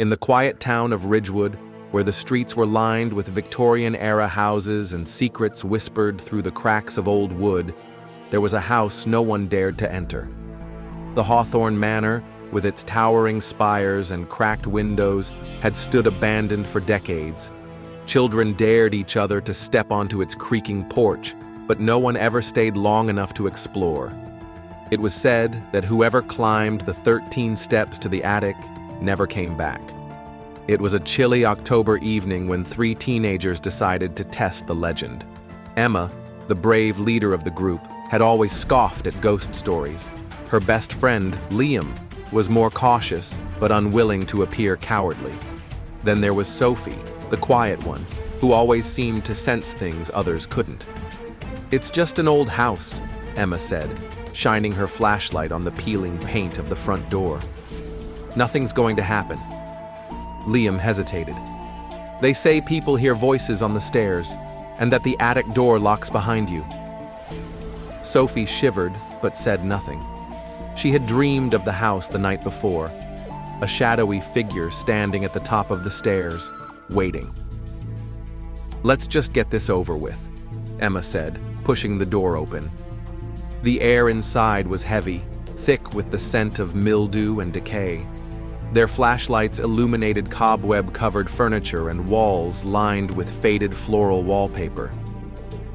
In the quiet town of Ridgewood, where the streets were lined with Victorian-era houses and secrets whispered through the cracks of old wood, there was a house no one dared to enter. The Hawthorne Manor, with its towering spires and cracked windows, had stood abandoned for decades. Children dared each other to step onto its creaking porch, but no one ever stayed long enough to explore. It was said that whoever climbed the 13 steps to the attic never came back. It was a chilly October evening when 3 teenagers decided to test the legend. Emma, the brave leader of the group, had always scoffed at ghost stories. Her best friend, Liam, was more cautious but unwilling to appear cowardly. Then there was Sophie, the quiet one, who always seemed to sense things others couldn't. "It's just an old house," Emma said, shining her flashlight on the peeling paint of the front door. "Nothing's going to happen." Liam hesitated. "They say people hear voices on the stairs, and that the attic door locks behind you." Sophie shivered, but said nothing. She had dreamed of the house the night before, a shadowy figure standing at the top of the stairs, waiting. "Let's just get this over with," Emma said, pushing the door open. The air inside was heavy, thick with the scent of mildew and decay. Their flashlights illuminated cobweb-covered furniture and walls lined with faded floral wallpaper.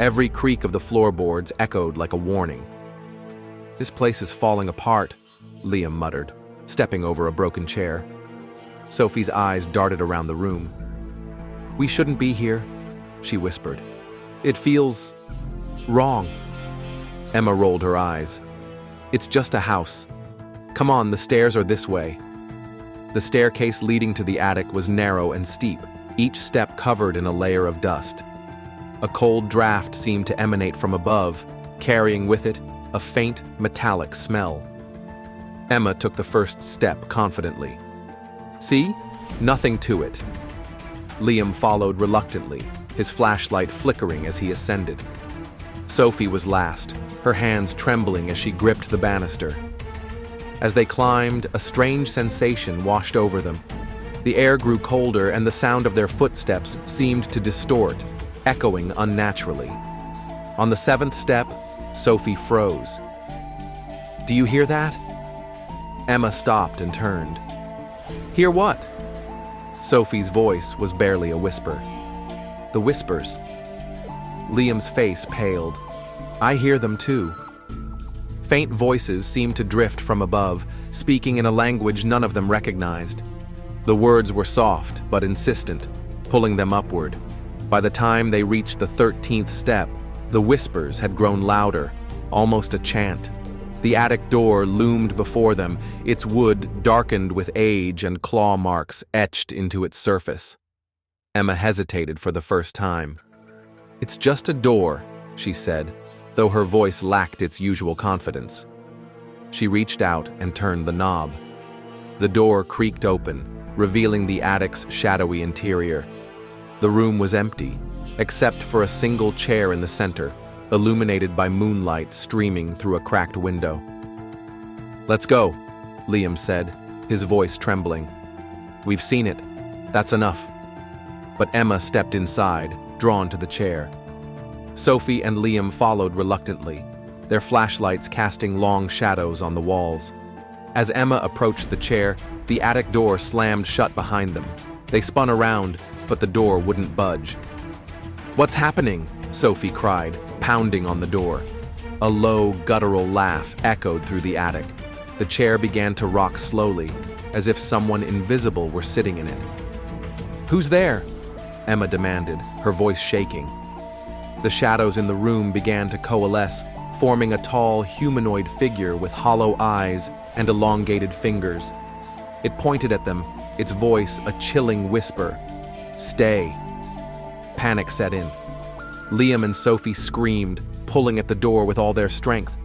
Every creak of the floorboards echoed like a warning. "This place is falling apart," Liam muttered, stepping over a broken chair. Sophie's eyes darted around the room. "We shouldn't be here," she whispered. "It feels wrong." Emma rolled her eyes. "It's just a house. Come on, the stairs are this way." The staircase leading to the attic was narrow and steep, each step covered in a layer of dust. A cold draft seemed to emanate from above, carrying with it a faint, metallic smell. Emma took the first step confidently. "See? Nothing to it." Liam followed reluctantly, his flashlight flickering as he ascended. Sophie was last, her hands trembling as she gripped the banister. As they climbed, a strange sensation washed over them. The air grew colder and the sound of their footsteps seemed to distort, echoing unnaturally. On the 7th step, Sophie froze. "Do you hear that?" Emma stopped and turned. "Hear what?" Sophie's voice was barely a whisper. "The whispers." Liam's face paled. "I hear them too." Faint voices seemed to drift from above, speaking in a language none of them recognized. The words were soft but insistent, pulling them upward. By the time they reached the 13th step, the whispers had grown louder, almost a chant. The attic door loomed before them, its wood darkened with age and claw marks etched into its surface. Emma hesitated for the first time. "It's just a door," she said, though her voice lacked its usual confidence. She reached out and turned the knob. The door creaked open, revealing the attic's shadowy interior. The room was empty, except for a single chair in the center, illuminated by moonlight streaming through a cracked window. "Let's go," Liam said, his voice trembling. "We've seen it. That's enough." But Emma stepped inside, drawn to the chair. Sophie and Liam followed reluctantly, their flashlights casting long shadows on the walls. As Emma approached the chair, the attic door slammed shut behind them. They spun around, but the door wouldn't budge. "What's happening?" Sophie cried, pounding on the door. A low, guttural laugh echoed through the attic. The chair began to rock slowly, as if someone invisible were sitting in it. "Who's there?" Emma demanded, her voice shaking. The shadows in the room began to coalesce, forming a tall, humanoid figure with hollow eyes and elongated fingers. It pointed at them, its voice a chilling whisper. "Stay." Panic set in. Liam and Sophie screamed, pulling at the door with all their strength.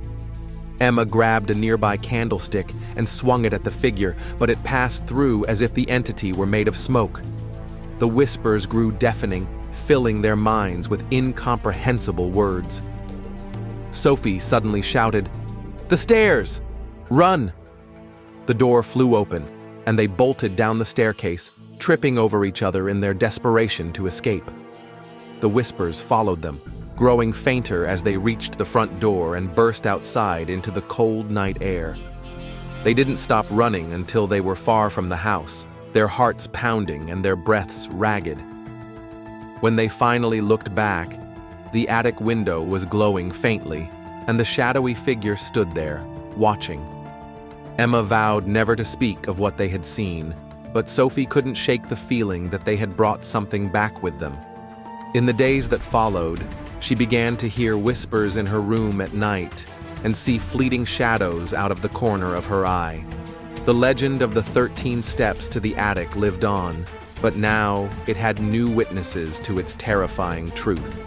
Emma grabbed a nearby candlestick and swung it at the figure, but it passed through as if the entity were made of smoke. The whispers grew deafening, filling their minds with incomprehensible words. Sophie suddenly shouted, "The stairs! Run!" The door flew open, and they bolted down the staircase, tripping over each other in their desperation to escape. The whispers followed them, growing fainter as they reached the front door and burst outside into the cold night air. They didn't stop running until they were far from the house, their hearts pounding and their breaths ragged. When they finally looked back, the attic window was glowing faintly, and the shadowy figure stood there, watching. Emma vowed never to speak of what they had seen, but Sophie couldn't shake the feeling that they had brought something back with them. In the days that followed, she began to hear whispers in her room at night and see fleeting shadows out of the corner of her eye. The legend of the 13 steps to the attic lived on, but now it had new witnesses to its terrifying truth.